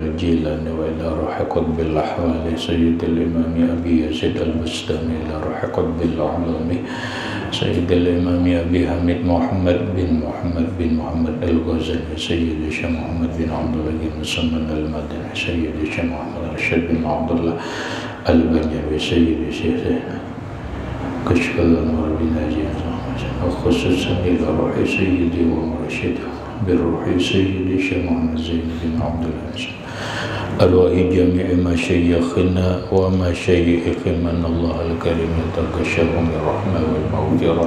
الجيلان وإلى روح قطب الأحوال سيد الإمام أبي يزيد البستامي إلى روح قطب العلوم سيد الإمام أبي حميد محمد بن محمد الغزالي سيد الشيخ محمد بن عبد الله بن سلمان المدني سيد الشيخ محمد رشيد بن عبد الله البنجوي سيد الشيخ كشف الأنوار بن ناجي وخصوصا إلى روح سيدي ومرشدي بروح سيدي الشيخ محمد زين بن عبد الله أرواح جميع مشايخنا ومشايخ من الله الكريم يتغشاهم بالرحمة والمغفرة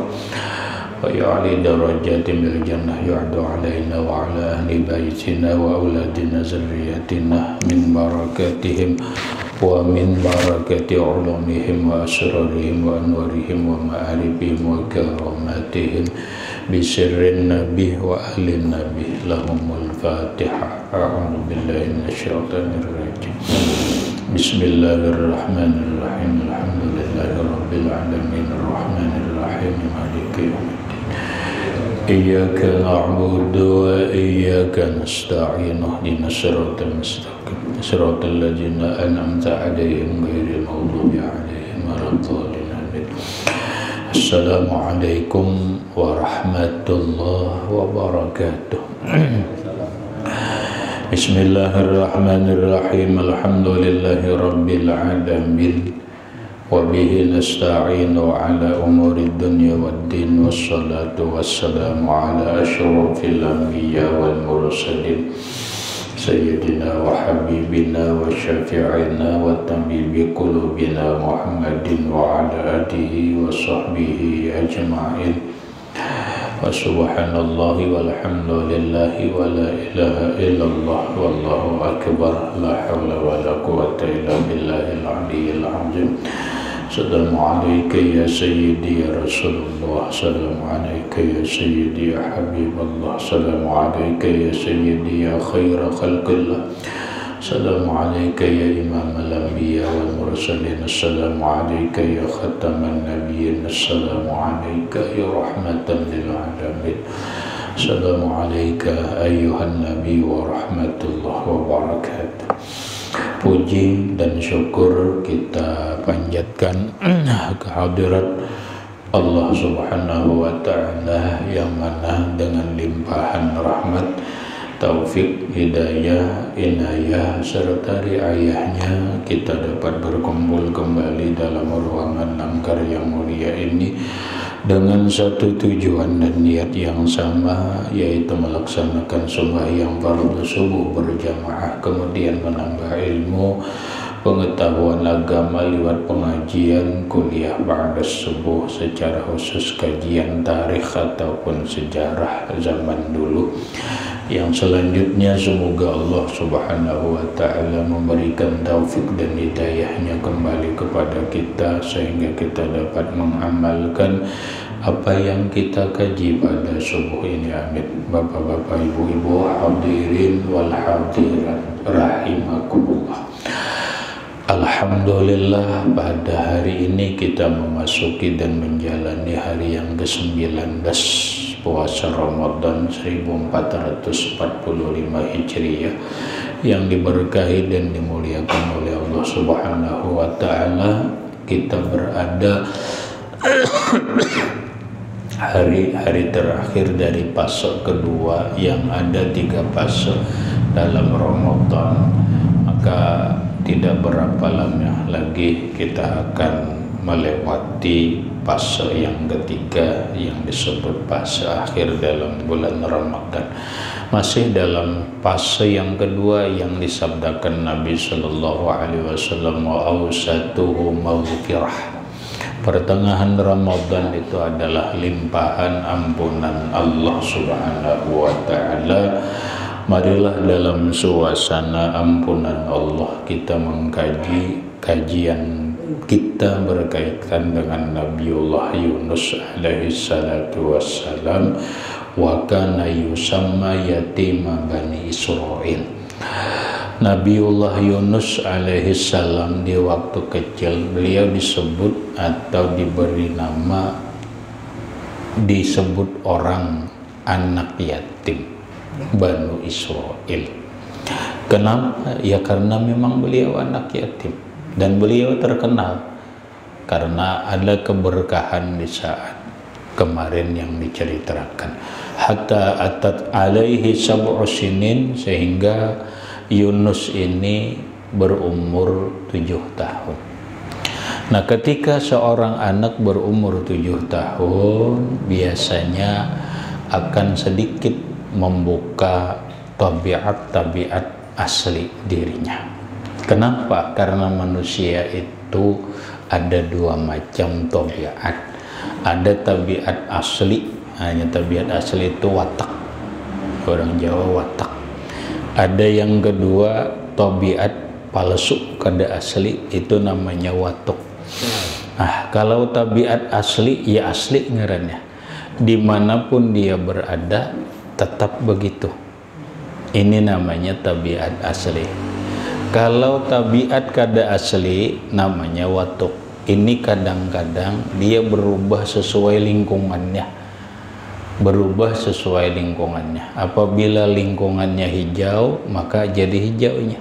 ويعلي درجات بالجنة يعد علينا وعلى أهل بيتنا وأولادنا ذريتنا من بركاتهم ومن بركة علومهم وأسرارهم وأنوارهم ومعارفهم وكراماتهم بسر النبي وأهل النبي لهم الفاتحة. أعوذ بالله من الشيطان الرجيم. بسم الله الرحمن الرحيم. الحمد لله رب العالمين الرحمن الرحيم مالك يوم الدين إياك نعبد وإياك نستعين اهدنا الصراط المستقيم صراط الذين أنعمت عليهم غير المغضوب عليهم ولا الضالين آمين. Assalamualaikum warahmatullahi wabarakatuh. Bismillahirrahmanirrahim. Alhamdulillahi rabbil alamin. Wa bihi nasta'inu ala umuri dunya waddin. Wassalatu wassalamu ala asyrafil anbiya wal mursalin Sayyidina wa habibina wa syafi'ina wa tabibi qulubina Muhammadin wa ala alihi wa sahbihi ajma'in. Wa subhanallahi walhamdulillahi wa la ilaha illallah wallahu akbar. La hawla wa la quwwata illa billahil aliyyil azim. Assalamu alayka ya sayyidi ya Rasulullah. Assalamu alayka ya sayyidi ya Habiballah. Assalamu alayka ya sayyidi ya khaira khalqillah. Assalamu alayka ya imam al-anbiya wal mursalin. Assalamu alayka ya khataman nabiyyin. Assalamu alayka ya rahmatan lil alamin. Assalamu alayka ayyuhan nabi wa rahmatullah wa barakatuh. Puji dan syukur kita panjatkan kehadirat Allah Subhanahu wa ta'ala yang mana dengan limpahan rahmat, taufik, hidayah, inayah serta riayahnya kita dapat berkumpul kembali dalam ruangan langkar yang mulia ini dengan satu tujuan dan niat yang sama, yaitu melaksanakan sembahyang fardhu subuh berjamaah, kemudian menambah ilmu pengetahuan agama lewat pengajian kuliah ba'da subuh, secara khusus kajian tarikh ataupun sejarah zaman dulu. Yang selanjutnya semoga Allah Subhanahu wa ta'ala memberikan taufik dan hidayahnya kembali kepada kita sehingga kita dapat mengamalkan apa yang kita kaji pada subuh ini. Amin. Bapak-bapak, ibu-ibu, hadirin wal hadirat rahimakumullah. Alhamdulillah, pada hari ini kita memasuki dan menjalani hari yang ke-19 puasa Ramadan 1445 Hijriah yang diberkahi dan dimuliakan oleh Allah Subhanahu wa ta'ala. Kita berada hari-hari terakhir dari fase kedua, yang ada 3 fase dalam Ramadan. Maka tidak berapa lama lagi kita akan melewati fase yang ketiga yang disebut fase akhir dalam bulan Ramadan. Masih dalam fase yang kedua yang disabdakan Nabi Sallallahu Alaihi Wasallam, wa awsatuhu maghfirah. Pertengahan Ramadan itu adalah limpahan ampunan Allah Subhanahu wa ta'ala. Marilah dalam suasana ampunan Allah kita mengkaji kajian kita berkaitan dengan Nabiullah Yunus alaihi salatu wassalam, wa kana yusamma yatima bani Israil. Nabiullah Yunus alaihi salam di waktu kecil beliau disebut atau diberi nama, disebut orang anak yatim Banu Israil. Kenapa? Ya karena memang beliau anak yatim dan beliau terkenal karena ada keberkahan di saat kemarin yang diceritakan. Hatta atat alaihi sab'u sinin, sehingga Yunus ini berumur 7 tahun. Nah, ketika seorang anak berumur 7 tahun biasanya akan sedikit membuka tabiat-tabiat asli dirinya. Kenapa? Karena manusia itu ada 2 macam tabiat. Ada tabiat asli, hanya tabiat asli itu watak, orang Jawa watak. Ada yang kedua tabiat palsu kada asli, itu namanya watuk. Nah, kalau tabiat asli ya asli ngarannya, dimanapun dia berada tetap begitu, ini namanya tabiat asli. Kalau tabiat kada asli namanya watuk. Ini kadang-kadang dia berubah sesuai lingkungannya, berubah sesuai lingkungannya. Apabila lingkungannya hijau maka jadi hijaunya,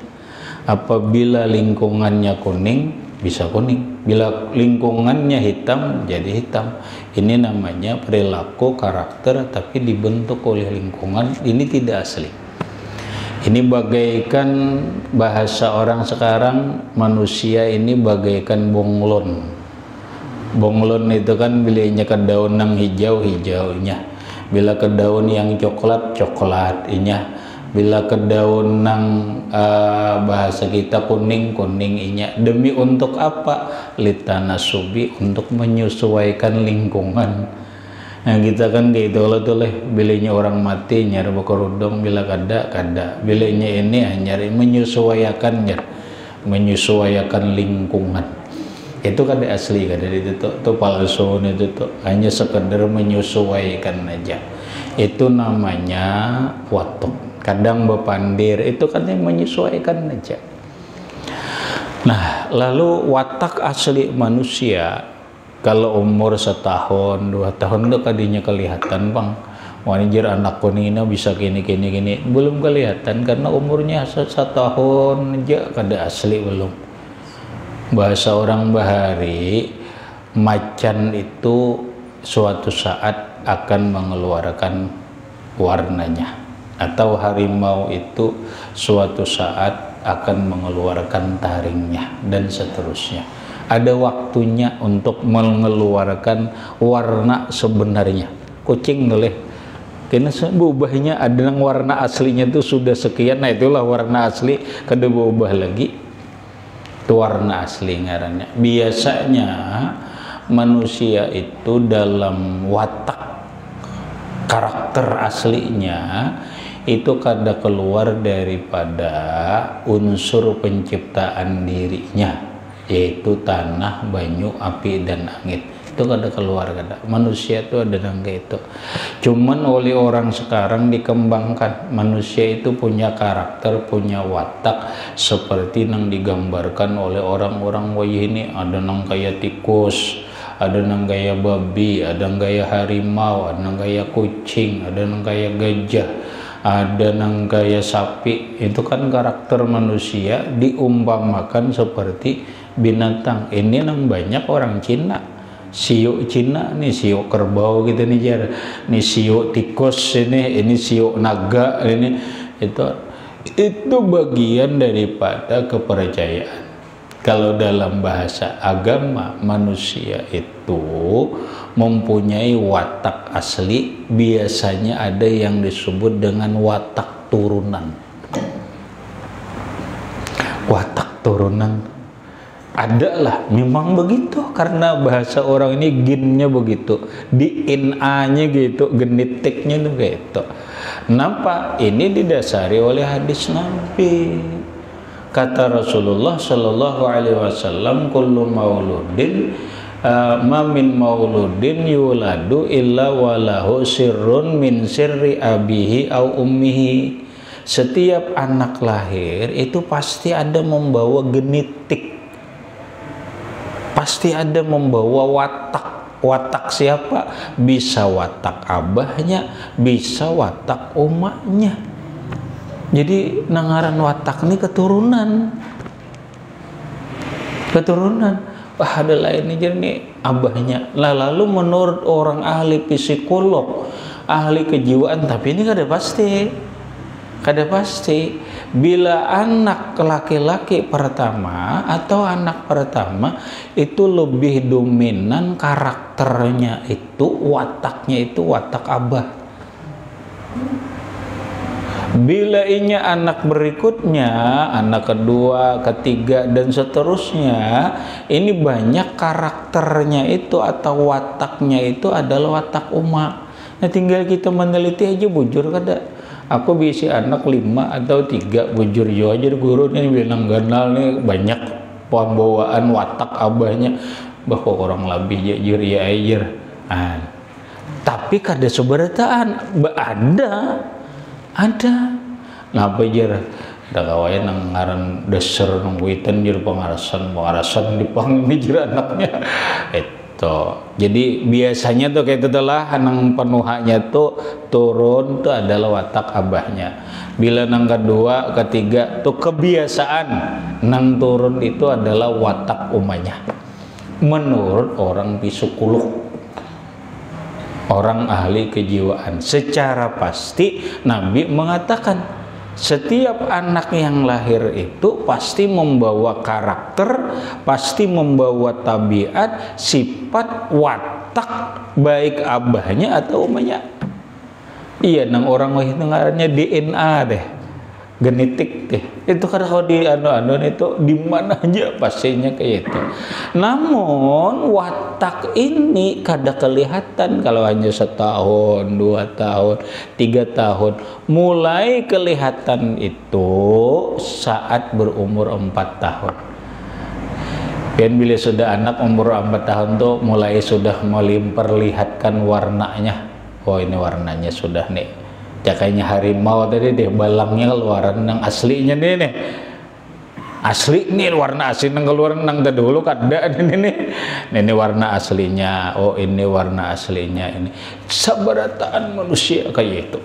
apabila lingkungannya kuning bisa kuning, bila lingkungannya hitam jadi hitam. Ini namanya perilaku karakter tapi dibentuk oleh lingkungan, ini tidak asli. Ini bagaikan bahasa orang sekarang, manusia ini bagaikan bonglon. Bonglon itu kan bilanya ke daun yang hijau, hijaunya. Bila ke daun yang coklat, coklatnya. Bila ke daun yang bahasa kita kuning, kuningnya. Demi untuk apa? Litanasubi, untuk menyesuaikan lingkungan. Nah, kita kan gitu lah tuh leh, bilanya orang mati nyari berkerudung, bila kada, bilanya ini nyari menyesuaikan lingkungan. Itu kada asli, kada itu tuh palsu, itu tuh hanya sekedar menyesuaikan aja. Itu namanya watuk. Kadang bepandir, itu kan yang menyesuaikan aja. Nah, lalu watak asli manusia kalau umur 1 tahun, 2 tahun itu kadinya kelihatan bang. Wanjir anak kuningnya bisa gini. Belum kelihatan karena umurnya 1 tahun aja kada asli belum. Bahasa orang bahari, macan itu suatu saat akan mengeluarkan warnanya. Atau harimau itu suatu saat akan mengeluarkan taringnya dan seterusnya. Ada waktunya untuk mengeluarkan warna sebenarnya. Kucing boleh, karena berubahnya ada yang warna aslinya itu sudah sekian. Nah, itulah warna asli, kada berubah lagi. Itu warna asli ngarannya. Biasanya manusia itu dalam watak karakter aslinya itu kada keluar daripada unsur penciptaan dirinya, yaitu tanah, banyu, api, dan angin. Itu kada keluar, kada. Manusia itu ada yang kayak itu. Cuman oleh orang sekarang dikembangkan. Manusia itu punya karakter, punya watak seperti yang digambarkan oleh orang-orang wah ini. Ada yang kayak tikus, ada yang kayak babi, ada yang kayak harimau, ada yang kayak kucing, ada yang kayak gajah, ada yang kayak sapi. Itu kan karakter manusia diumpamakan seperti binatang. Ini yang banyak orang Cina, siu Cina nih, siu kerbau gitu nih jar, nih siu tikus ini siu naga ini. Itu bagian daripada kepercayaan. Kalau dalam bahasa agama, manusia itu mempunyai watak asli, biasanya ada yang disebut dengan watak turunan. Watak turunan adalah memang begitu, karena bahasa orang ini ginnya begitu, DNA-nya gitu, genetiknya itu gitu. Kenapa? Ini didasari oleh hadis Nabi. Kata Rasulullah Shallallahu Alaihi Wasallam, kullu mauludin ma min mauludin yuladu illa walahu sirrun min sirri abihi au ummihi. Setiap anak lahir itu pasti ada membawa genetik, pasti ada membawa watak. Watak siapa? Bisa watak abahnya, bisa watak umaknya. Jadi nangaran watak ini keturunan. Wah, ada lain nih abahnya. Lalu menurut orang ahli psikolog, ahli kejiwaan, tapi ini kada pasti. Bila anak laki-laki pertama atau anak pertama itu lebih dominan karakternya itu, wataknya itu watak abah. Bila ini anak berikutnya, anak kedua, ketiga, dan seterusnya, ini banyak karakternya itu atau wataknya itu adalah watak umat. Nah, tinggal kita meneliti aja, bujur kada. Aku bisa anak 5 atau 3, bujur yo aja guru ini bilang ganal nih banyak pembawaan watak abahnya. Bahwa orang lebih jujur ya aja. Tapi kada seberataan, ada. Napa jar? Da kawayan nang ngaran dasar nang witan jar pengarasan di pangmijir anaknya. Itu. Jadi biasanya tuh kayak itulah nang penuhanya tuh turun tuh adalah watak abahnya. Bila nang kedua, ketiga tuh kebiasaan nang turun itu adalah watak umahnya. Menurut orang psikolog, orang ahli kejiwaan, secara pasti Nabi mengatakan setiap anak yang lahir itu pasti membawa karakter, pasti membawa tabiat, sifat, watak baik abahnya atau umahnya. Iya, nang orang itu ngarannya DNA deh, genetik deh. Itu karena kalau di anu itu di mana aja pastinya kayak itu. Namun watak ini kada kelihatan kalau hanya 1 tahun, 2 tahun, 3 tahun. Mulai kelihatan itu saat berumur 4 tahun. Dan bila sudah anak umur 4 tahun tuh mulai sudah memperlihatkan warnanya. Oh, ini warnanya sudah nih. Kayaknya harimau tadi deh, balangnya keluaran nang aslinya nih. Asli nih, warna asli nang keluaran nang dahulu kada ini warna aslinya. Oh, ini warna aslinya ini. Sabarataan manusia kayak itu.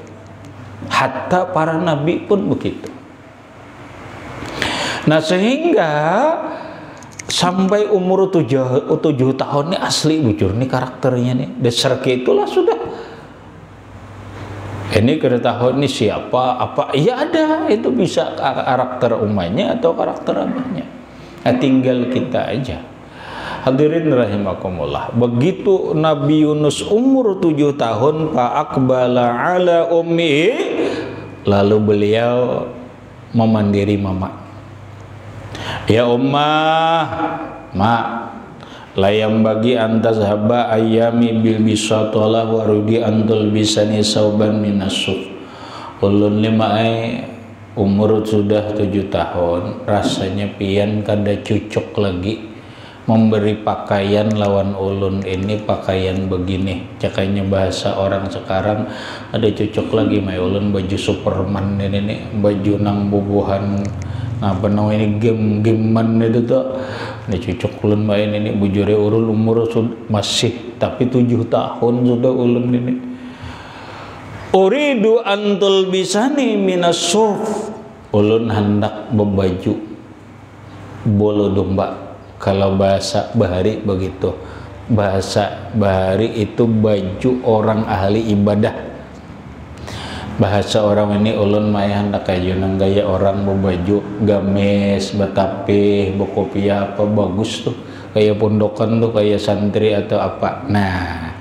Hatta para nabi pun begitu. Nah, sehingga sampai umur 7 tahun nih asli bujur nih karakternya nih. Dasar kayak itulah sudah. Ini ketahuan ini siapa, apa, iya ada, itu bisa karakter umahnya atau karakter abahnya. Nah, tinggal kita aja. Hadirin rahimakumullah. Begitu Nabi Yunus umur 7 tahun, fa'aqbala ala ummi, lalu beliau memandiri mama. Ya ummah, layam bagi antas haba ayami bil bisatola warudi antul bisani sauban minasuf. Ulun 5 umur sudah 7 tahun, rasanya pian kada cucuk lagi memberi pakaian lawan ulun ini pakaian begini. Cakanya bahasa orang sekarang ada cucuk lagi mai ulun baju Superman ini baju nang bubuhan ngapa nang ini game-gamean itu tuh. Ini cucuk ulun main ini bujure urul umur masih tapi 7 tahun sudah ulun ini. Uridu antul bisani minasuf. Ulun hendak berbaju bolo domba. Kalau bahasa bahari begitu. Bahasa bahari itu baju orang ahli ibadah. Bahasa orang ini ulun maya hendak kayu nang gaya orang berbaju gamis, betapih, berkopiah apa bagus tuh, kayak pondokan tuh, kayak santri atau apa. Nah,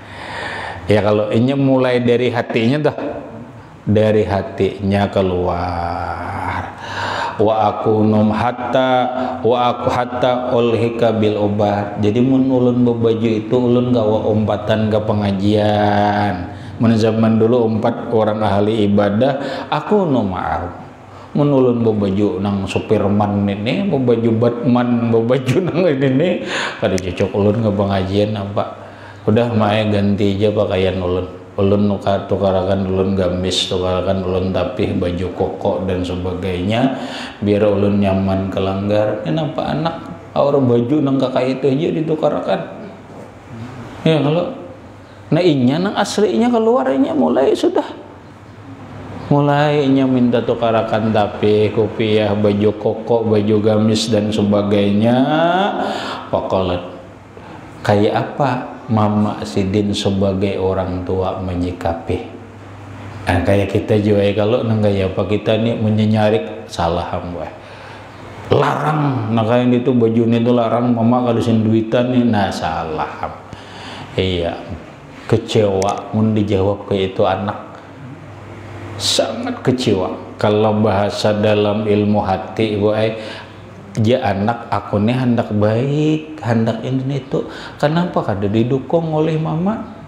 ya kalau ini mulai dari hatinya dah, dari hatinya keluar. Wa aku num hatta ulhika bil obat. Jadi mun ulun berbaju itu ulun gawa umpatan ke pengajian. Mun zaman dulu 4 orang ahli ibadah, aku no ma'am menulun bebaju nang Superman ini, bebaju Batman, bebaju nang ini kada cocok ulun ke pengajian apa. Udah mae ganti aja pakaian ulun. Ulun tukarakan ulun gamis, tukarakan ulun tapih baju koko dan sebagainya biar ulun nyaman kelanggar. Kenapa anak orang baju nang kakak itu aja ditukarakan? Ya kalau nah inya nang aslinya keluarnya mulai sudah mulainya minta tukarakan tapi kopiah, baju koko, baju gamis dan sebagainya. Pokoknya kayak apa Mama Sidin sebagai orang tua menyikapi. Kayak kita juga kalau nggak apa kita nih menyenyarik salah hamba. Larang, nah kayak itu baju itu larang Mama kalisin duitan nih, nah salah. Iya, kecewa mun dijawab kayak itu anak, sangat kecewa. Kalau bahasa dalam ilmu hati ya anak aku nih hendak baik, hendak ini itu, kenapa kada didukung oleh Mama?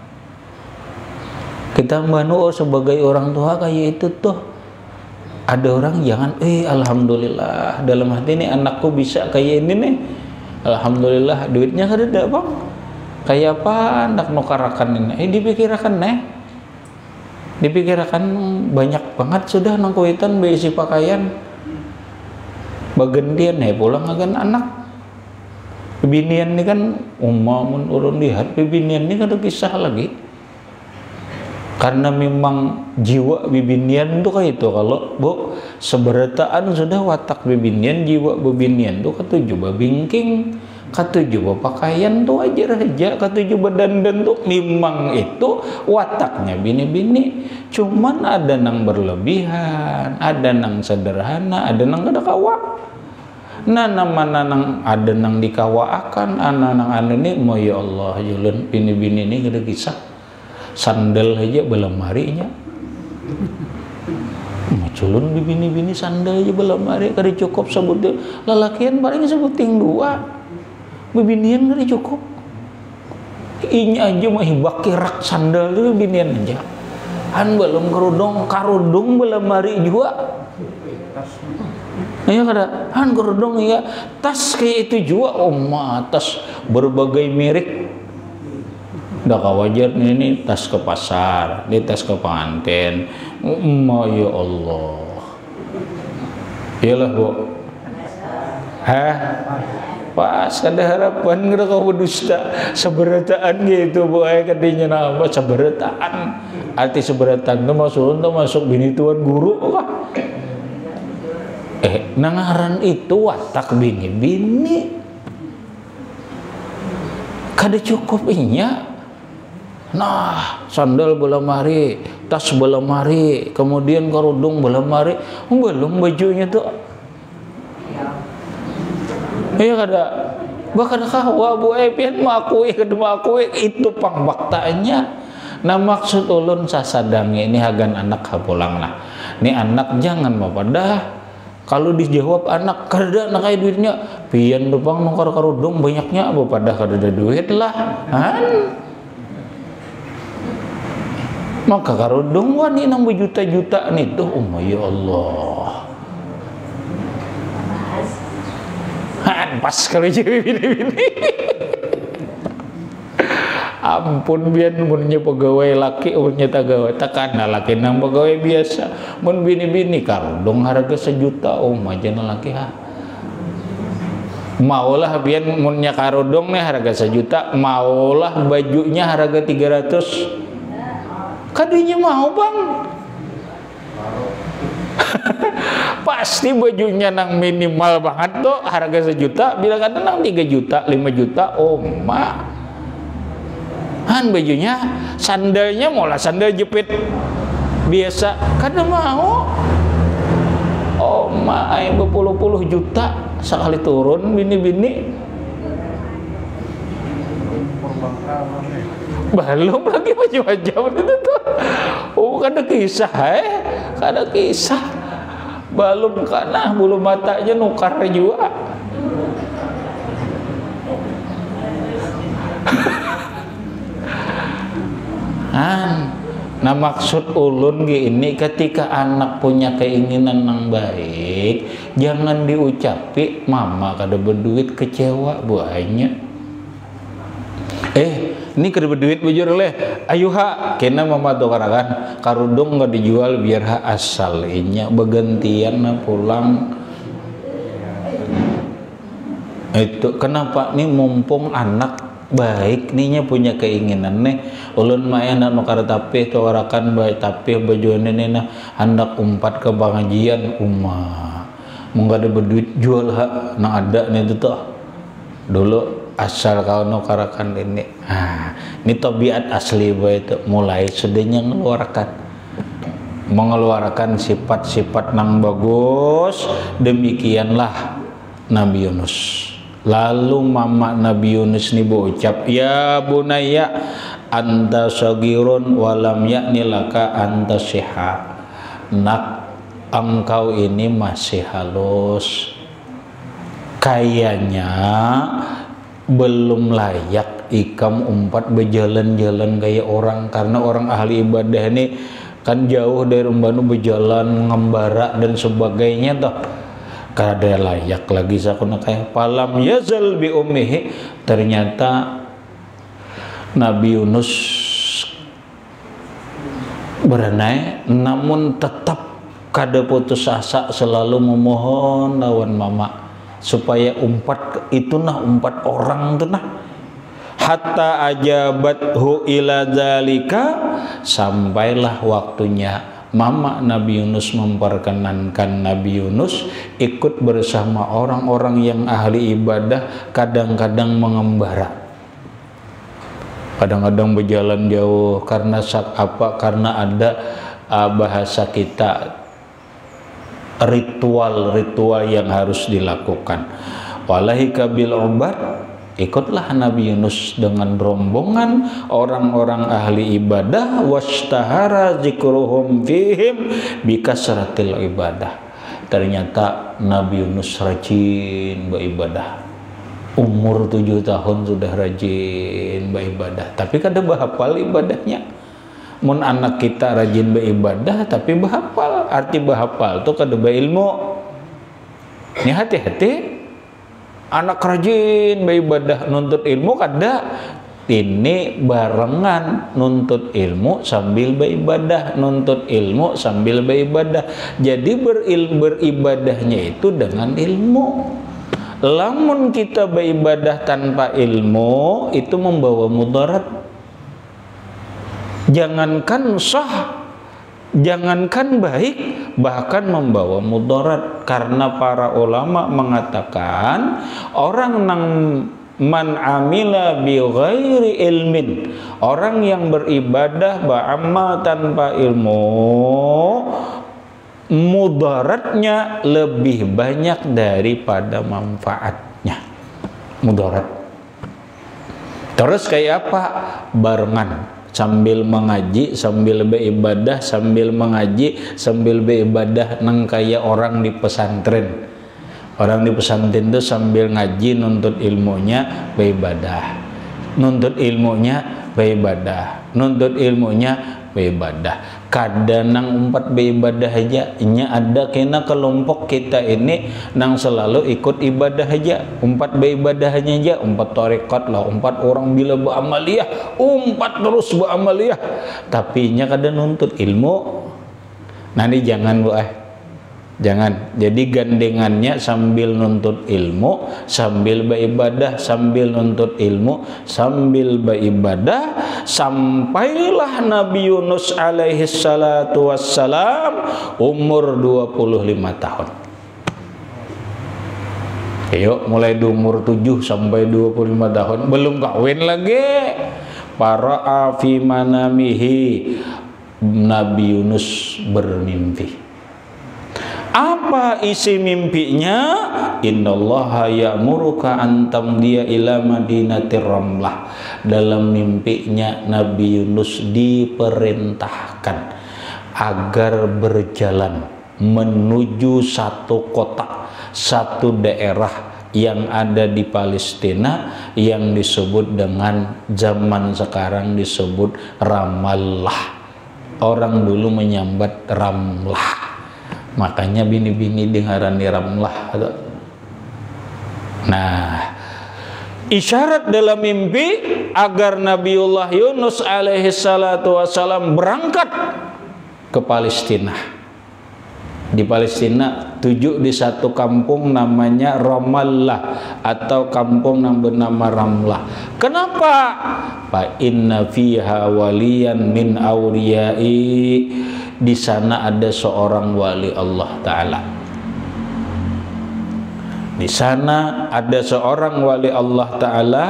Kita mbanu sebagai orang tua kayak itu tuh. Ada orang jangan, alhamdulillah dalam hati ini anakku bisa kayak ini nih, alhamdulillah duitnya kada ada bang, kayak apa anak nukarakan ini, dipikirkan dipikirkan banyak banget sudah nangkuitan berisi pakaian, bagendian pulang agan anak, bibinian ini kan mun urun lihat bibinian ini kada kisah lagi. Karena memang jiwa bibinian tuh kayak itu, kalau bu seberataan sudah watak bibinian, jiwa bibinian tuh ketujuh babingking, ketujuh pakaian tuh aja raja, ketujuh badandan tuh memang itu wataknya bini-bini. Cuman ada nang berlebihan, ada nang sederhana, ada nang kada kawa. Nah mana nang ada nang dikawaakan, anak nang anu ini mau ya Allah julun bini-bini ini kada kisah. Sandal aja belemarinya, culun di bini-bini sandal aja belemari kada cukup sebutnya. Lalakian paling sebuting dua, bibinian kada cukup. Inya aja mah bakirak sandal itu bibinian aja. Han belum karudung belemari juga. Iya kada, han karudung ya tas kayak itu juga, tas berbagai merek. Udah kawajar ini tas ke pasar, ini tas ke pengantin. Ya Allah. Iyalah bu. Pas kada harapan kada kau berdusta seberataan gitu bu, katanya nama seberataan. Arti seberataan itu masuk bini tuan guru kah? Nangaran itu watak bini-bini. Kada cukup inya. Nah, sandal belemari, tas belemari, kemudian kerudung belemari, belum bajunya tuh. Iya kada, bahkan kawa bu pian makui kedua makui itu pang baktanya. Nah maksud ulun sasadang ini hagan anak hapulang lah. Nih anak jangan mapadah. Kalau dijawab anak kada nak kayak duitnya, pian dupang nongkar kerudung banyaknya apa pada kada duit lah. Maka karudung wani nang berjuta-juta nih tuh, ya Allah. Pas kali cewek bini-bini. Ampun bian munnya pegawai laki, munnya tagawai takana laki nang pegawai biasa. Mun bini-bini karudung harga sejuta, aja laki Maulah bian munnya karudung nih harga sejuta, maulah bajunya harga 300. Kadinya mau bang. Pasti bajunya nang minimal banget tuh harga sejuta, bila kata nang 3 juta 5 juta han bajunya, sandalnya malah sandal jepit biasa kada mau. Ay berpuluh-puluh juta sekali turun bini-bini. Belum lagi macam-macam itu tuh. Kada kisah kada kisah. Belum kana bulu matanya nukar juga. Nah maksud ulun gini, ketika anak punya keinginan yang baik, jangan diucapi mama kada berduit kecewa buahnya. Ini kada berduit bujur oleh ayo kena mama tukarakan karudung nggak dijual biar asal inya bergantian pulang. Itu kenapa nih mumpung anak baik ninya punya keinginan nih ulun maya nu karetapih tawarakan bae tapih bajuan nena hendak umpat ke pengajian mun ada berduit jual ha na ada nih tuh dulu asal kau nu karakan ini ini tabiat asli bae itu mulai sedenya mengeluarkan sifat-sifat nang bagus. Demikianlah Nabi Yunus. Lalu mama Nabi Yunus ini berucap, ya bunayya anta sagirun walam yakni laka anta siha. Nak, engkau ini masih halus, kayaknya belum layak ikam umpat berjalan-jalan kayak orang. Karena orang ahli ibadah ini kan jauh dari umbanu berjalan ngembara dan sebagainya toh. Kada layak lagi sakuna kayak palam yazal bi ummihi. Ternyata Nabi Yunus berenai namun tetap kada putus asa, selalu memohon lawan mama supaya umpat itu umpat orang tuh hatta ajabathu ila zalika, sampailah waktunya mama Nabi Yunus memperkenankan Nabi Yunus ikut bersama orang-orang yang ahli ibadah, kadang-kadang mengembara, kadang-kadang berjalan jauh. Karena karena ada bahasa kita ritual-ritual yang harus dilakukan. Walahi kabil obat, ikutlah Nabi Yunus dengan rombongan orang-orang ahli ibadah. Washtahara zikruhum fihim bikasratil ibadah. Ternyata Nabi Yunus rajin beribadah. Umur 7 tahun sudah rajin beribadah, tapi kada bahapal ibadahnya. Mun anak kita rajin beribadah tapi bahapal, arti bahapal tuh kada berilmu. Ini hati-hati. Anak rajin beribadah nuntut ilmu kada, ini barengan nuntut ilmu sambil beribadah, nuntut ilmu sambil beribadah. Jadi beribadahnya itu dengan ilmu. Lamun kita beribadah tanpa ilmu itu membawa mudarat. Jangankan sah, jangankan baik, bahkan membawa mudarat. Karena para ulama mengatakan orang nang man amila bi ghairi ilmin, orang yang beribadah beramal tanpa ilmu, mudaratnya lebih banyak daripada manfaatnya. Mudarat. Terus kayak apa? Barengan sambil mengaji, sambil beribadah, sambil mengaji, sambil beribadah, nang kayak orang di pesantren. Orang di pesantren itu sambil ngaji, nuntut ilmunya, beribadah. Nuntut ilmunya, beribadah. Nuntut ilmunya, beribadah. Kadang nang umpat beribadah aja, nya ada kena kelompok kita ini nang selalu ikut ibadah aja, umpat beribadahnya aja, umpat tarekat lah, umpat orang bila beramaliyah, umpat terus beramaliyah, tapi nya kadang nuntut ilmu. Nanti jangan bu jangan. Jadi gandengannya sambil nuntut ilmu, sambil beribadah, sambil nuntut ilmu, sambil beribadah. Sampailah Nabi Yunus alaihi salatu wassalam umur 25 tahun. Ayo mulai di umur 7 sampai 25 tahun belum kawin lagi. Para fi manamihi, Nabi Yunus bermimpi. Apa isi mimpinya? Innallaha ya'muruka an tamdiya ila madinatir Ramlah. Dalam mimpinya Nabi Yunus diperintahkan agar berjalan menuju satu kota, satu daerah yang ada di Palestina yang disebut dengan zaman sekarang disebut Ramallah. Orang dulu menyambat Ramlah. Makanya bini-bini dengaran di Ramlah. Nah, isyarat dalam mimpi agar Nabiullah Yunus alaihi salatu wassalam berangkat ke Palestina. Di Palestina 7 di satu kampung namanya Ramallah atau kampung yang bernama Ramlah. Kenapa? Fa inna fiha waliyan min awliyai. Di sana ada seorang wali Allah Ta'ala. Di sana ada seorang wali Allah Ta'ala,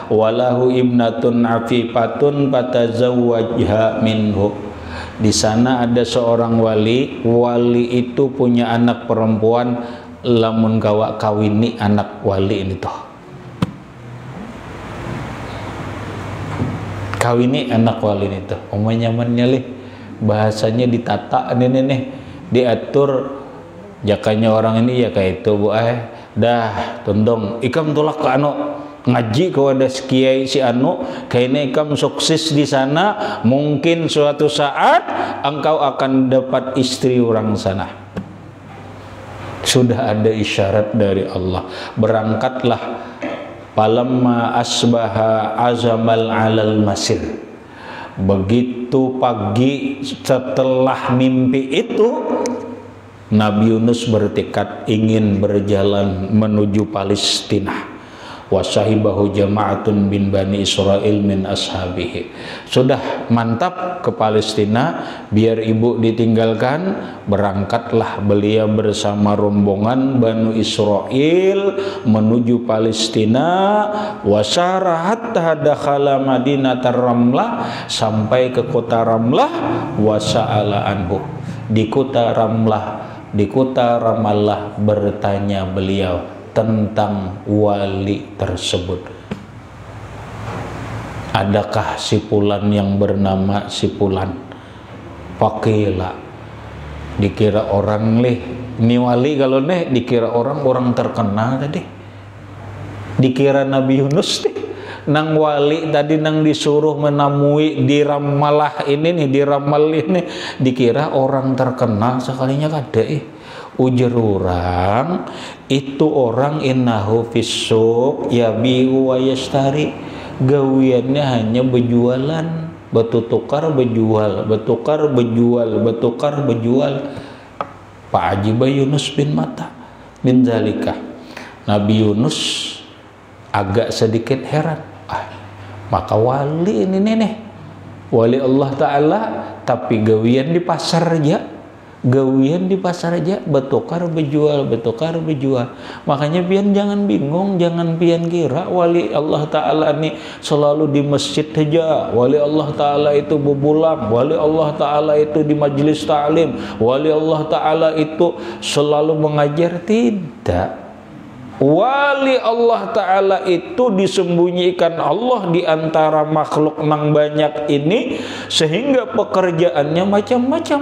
walahu ibnatun afifatun fatazawwajha minhu. Di sana ada seorang wali, wali itu punya anak perempuan, lamun gawa kawini anak wali ini toh. Kawini anak wali ini toh. Nyamannya lih, bahasanya ditata nih, diatur. Jakanya orang ini ya kayak itu bu dah tundong ikam tolak ke anu ngaji kepada kiai si anu kayaknya ikam sukses di sana, mungkin suatu saat engkau akan dapat istri orang sana. Sudah ada isyarat dari Allah. Berangkatlah. Palamma asbaha azamal alal masir. Begitu pagi setelah mimpi itu, Nabi Yunus bertekad ingin berjalan menuju Palestina. Wasahibahu jama'atun bin Bani Israel min ashabihi. Sudah mantap ke Palestina, biar ibu ditinggalkan, berangkatlah beliau bersama rombongan Bani Israel menuju Palestina. Wasara hatta dakhala Madinatar Ramlah, sampai ke kota Ramlah. Wasa'ala anhu. Di kota Ramallah bertanya beliau tentang wali tersebut. Adakah si Fulan yang bernama si Fulan? Pakila, dikira orang leh, ini wali kalau nih dikira orang terkenal tadi. Dikira Nabi Yunus deh, nang wali tadi nang disuruh menemui di Ramallah ini nih, di Ramal ini dikira orang terkenal sekalinya kada ujar orang itu orang innahu fisuq yabi'u wa yashtari, gawiannya hanya berjualan, bertukar berjual, bertukar berjual, bertukar berjual. Pak Ajiba Yunus bin Matta bin Zalika. Nabi Yunus agak sedikit heran, maka wali ini nih wali Allah Ta'ala, tapi gawian di pasar aja, gawian di pasar aja, bertukar berjual, bertukar berjual. Makanya pian jangan bingung, jangan pian kira wali Allah Ta'ala ini selalu di masjid saja, wali Allah Ta'ala itu bebulang, wali Allah Ta'ala itu di majelis ta'lim, wali Allah Ta'ala itu selalu mengajar. Tidak. Wali Allah Ta'ala itu disembunyikan Allah di antara makhluk nang banyak ini, sehingga pekerjaannya macam-macam.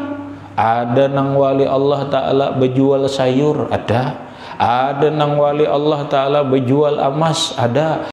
Ada nang wali Allah Ta'ala berjual sayur, ada nang wali Allah Ta'ala berjual emas, ada